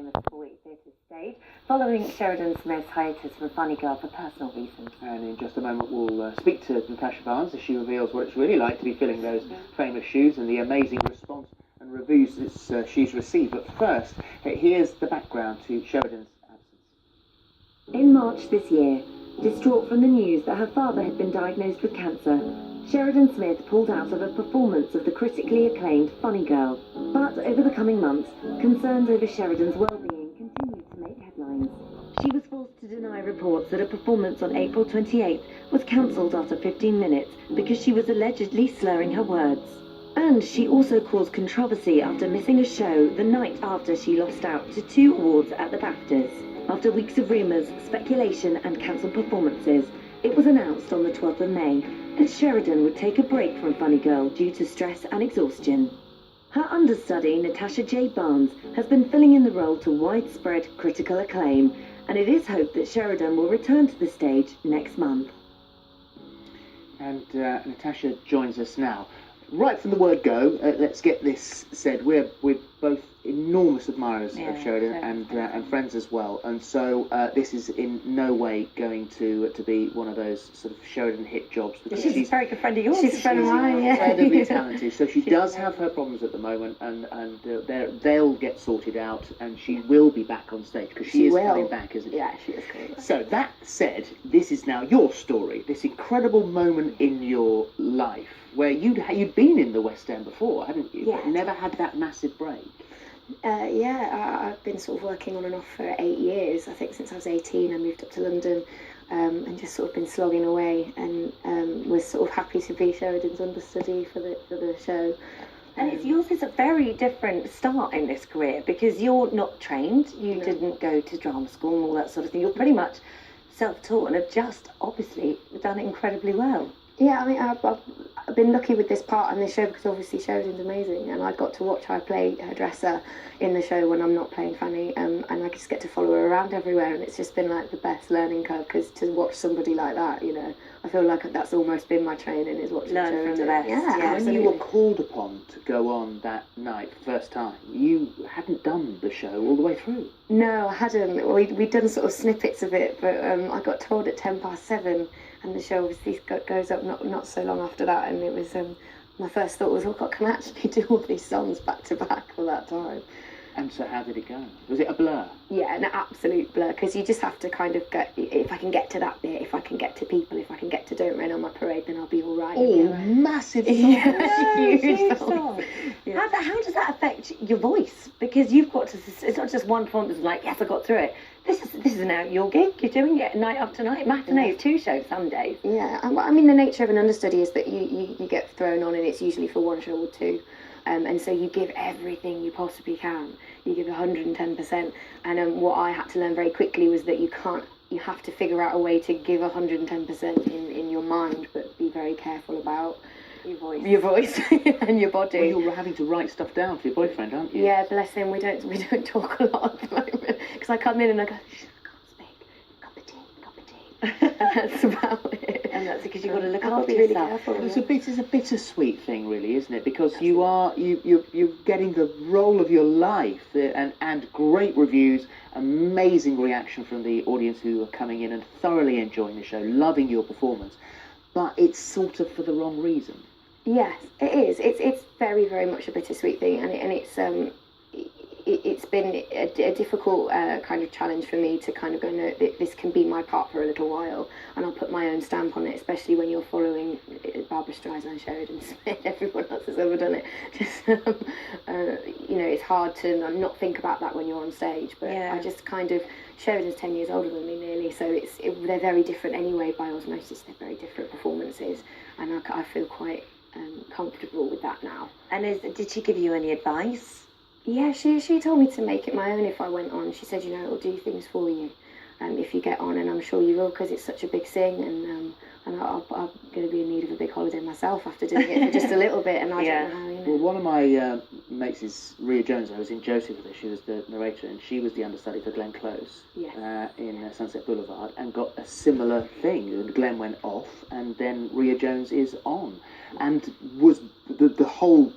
famous Broadway theatre stage, following Sheridan Smith's hiatus from Funny Girl for personal reasons. And in just a moment we'll speak to Natasha Barnes as she reveals what it's really like to be filling those famous shoes and the amazing response and reviews that she's received. But first, here's the background to Sheridan's absence. In March this year, distraught from the news that her father had been diagnosed with cancer, Sheridan Smith pulled out of a performance of the critically acclaimed Funny Girl. But over the coming months, concerns over Sheridan's well-being continued to make headlines. She was forced to deny reports that a performance on April 28th was cancelled after 15 minutes because she was allegedly slurring her words. And she also caused controversy after missing a show the night after she lost out to 2 awards at the BAFTAs. After weeks of rumours, speculation and cancelled performances, it was announced on the 12th of May that Sheridan would take a break from Funny Girl due to stress and exhaustion. Her understudy, Natasha J. Barnes, has been filling in the role to widespread critical acclaim, and it is hoped that Sheridan will return to the stage next month. And Natasha joins us now. Right from the word go, let's get this said. We're both enormous admirers of Sheridan and friends as well. And so this is in no way going to be one of those sort of Sheridan hit jobs. Because she's a very good friend of yours. She's a friend of mine, yeah. Incredibly talented. So she does have her problems at the moment, and they'll get sorted out, and she will be back on stage because she is coming back, isn't she? Yeah, she is coming back. So that said, this is now your story, this incredible moment in your life where you'd been in the West End before, hadn't you? Yeah. But never had that massive break. I've been sort of working on and off for 8 years. I think since I was 18 I moved up to London and just sort of been slogging away, and was sort of happy to be Sheridan's understudy for the show. And yours is a very different start in this career because you're not trained, you didn't go to drama school and all that sort of thing. You're pretty much self-taught and have just obviously done it incredibly well. Yeah, I mean, I've been lucky with this part in this show because obviously Sheridan's amazing, and I got to watch her play her dresser in the show when I'm not playing Fanny, and I just get to follow her around everywhere, and it's just been like the best learning curve because to watch somebody like that, you know, I feel like that's almost been my training, is watching Sheridan. From the best. Yeah, when you were called upon to go on that night first time, you hadn't done the show all the way through. No, I hadn't. We'd done sort of snippets of it, but I got told at 7:10. And the show obviously goes up not so long after that, and it was my first thought was, oh God, can I actually do all these songs back to back for that time? And so how did it go? Was it a blur? Yeah, an absolute blur, because you just have to kind of get, if I can get to that bit, if I can get to people, if I can get to Don't Rain on My Parade, then I'll be all right. Oh, massive song. Yeah, huge song. Yeah. How does that affect your voice? Because you've got to, it's not just one performance like, yes, I got through it. This is now your gig. You're doing it night after night. Matinees, 2 shows some days. Yeah, I mean, the nature of an understudy is that you get thrown on, and it's usually for 1 show or 2. And so you give everything you possibly can. You give 110%. And what I had to learn very quickly was that you have to figure out a way to give 110% in your mind, but be very careful about your voice and your body. Well, you're having to write stuff down for your boyfriend, aren't you? Yeah, bless him. We don't talk a lot at the moment because I come in and I go, shh, I can't speak. Cup of tea. And that's about it. And that's because you've got to look after really yourself. Careful, It's a bittersweet thing, really, isn't it? Because you're getting the role of your life, and great reviews, amazing reaction from the audience who are coming in and thoroughly enjoying the show, loving your performance. But it's sort of for the wrong reason. Yes, it is. It's very, very much a bittersweet thing, and it's been a difficult kind of challenge for me to kind of go, no, this can be my part for a little while, and I'll put my own stamp on it, especially when you're following Barbara Streisand, Sheridan Smith, everyone else has ever done it. Just, it's hard to not think about that when you're on stage, but I just kind of, Sheridan's 10 years older than me nearly, so they're very different anyway by osmosis. They're very different performances, and I feel quite comfortable with that now. And did she give you any advice? Yeah, she told me to make it my own if I went on. She said, it'll do things for you if you get on, and I'm sure you will because it's such a big thing, and I'm going to be in need of a big holiday myself after doing it for just a little bit, and I don't know how, Well, one of my mates is Rhea Jones. I was in Joseph with her. She was the narrator, and she was the understudy for Glenn Close in Sunset Boulevard, and got a similar thing. And Glenn went off, and then Rhea Jones is on, and was the whole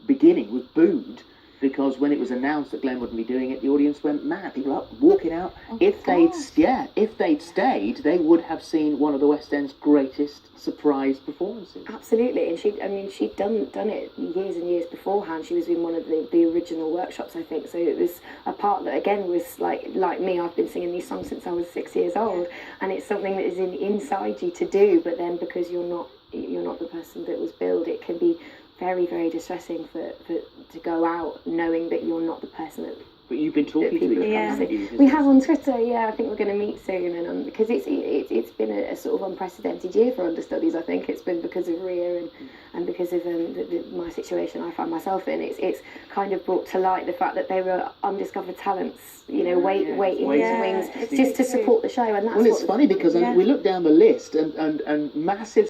beginning was booed because when it was announced that Glenn wouldn't be doing it, the audience went mad. People up walking out. Oh, If they'd stayed, they would have seen one of the West End's greatest surprise performances. Absolutely, and she'd done it years and years beforehand. She was in one of the original workshops, I think. So it was a part that again was like me. I've been singing these songs since I was 6 years old, and it's something that is inside you to do. But then because you're not the person that was billed, it can be very, very distressing to go out knowing that you're not the person that. But you've been talking to each other, haven't you? We have on Twitter, I think we're going to meet soon, and because it's been a sort of unprecedented year for understudies. I think it's been because of Ria and because of my situation I find myself in. It's kind of brought to light the fact that they were undiscovered talents, waiting in the wings just to support the show. And that's it's funny because we look down the list and massive